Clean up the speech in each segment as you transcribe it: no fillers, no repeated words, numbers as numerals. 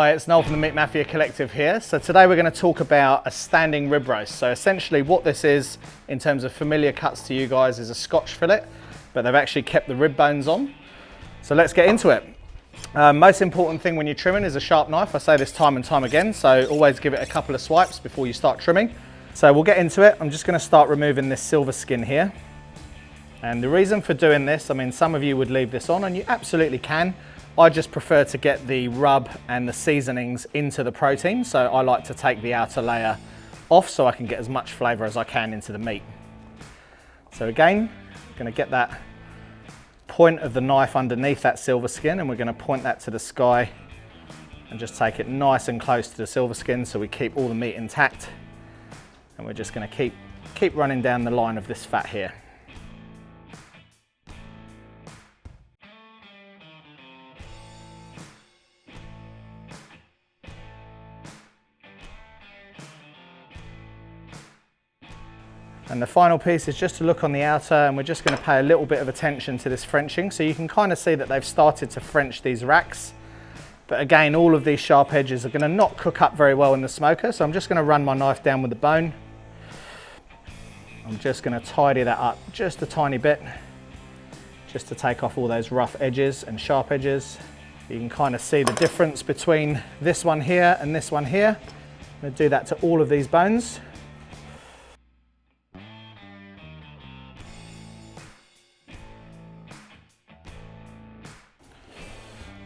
Hi, it's Noel from the Meat Mafia Collective here. So today we're going to talk about a standing rib roast. So essentially what this is, in terms of familiar cuts to you guys, is a Scotch fillet, but they've actually kept the rib bones on. So let's get into it. Most important thing when you're trimming is a sharp knife. I say this time and time again, so always give it a couple of swipes before you start trimming. So we'll get into it. I'm just going to start removing this silver skin here. And the reason for doing this, I mean, some of you would leave this on, and you absolutely can. I just prefer to get the rub and the seasonings into the protein, so I like to take the outer layer off so I can get as much flavour as I can into the meat. So again, I'm going to get that point of the knife underneath that silver skin, and we're going to point that to the sky and just take it nice and close to the silver skin so we keep all the meat intact. And we're just going to keep running down the line of this fat here. And the final piece is just to look on the outer, and we're just going to pay a little bit of attention to this Frenching. So you can kind of see that they've started to French these racks. But again, all of these sharp edges are going to not cook up very well in the smoker. So I'm just going to run my knife down with the bone. I'm just going to tidy that up just a tiny bit, just to take off all those rough edges and sharp edges. You can kind of see the difference between this one here and this one here. I'm going to do that to all of these bones.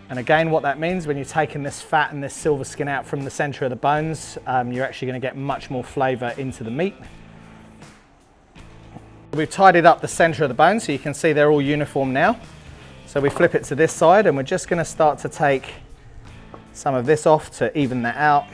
And again, what that means when you're taking this fat and this silver skin out from the center of the bones, you're actually going to get much more flavor into the meat. We've tidied up the center of the bone so you can see they're all uniform now. So we flip it to this side, and we're just going to start to take some of this off to even that out.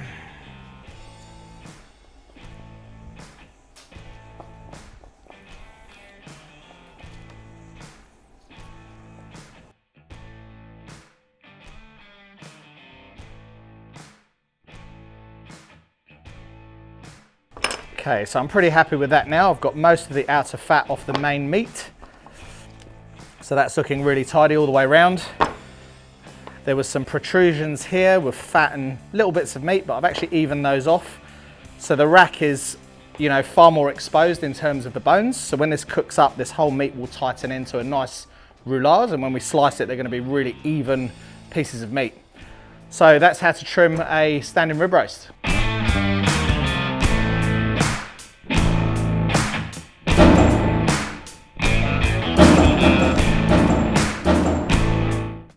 Okay, so I'm pretty happy with that now. I've got most of the outer fat off the main meat. So that's looking really tidy all the way around. There was some protrusions here with fat and little bits of meat, but I've actually evened those off. So the rack is, you know, far more exposed in terms of the bones. So when this cooks up, this whole meat will tighten into a nice roulade, and when we slice it, they're going to be really even pieces of meat. So that's how to trim a standing rib roast.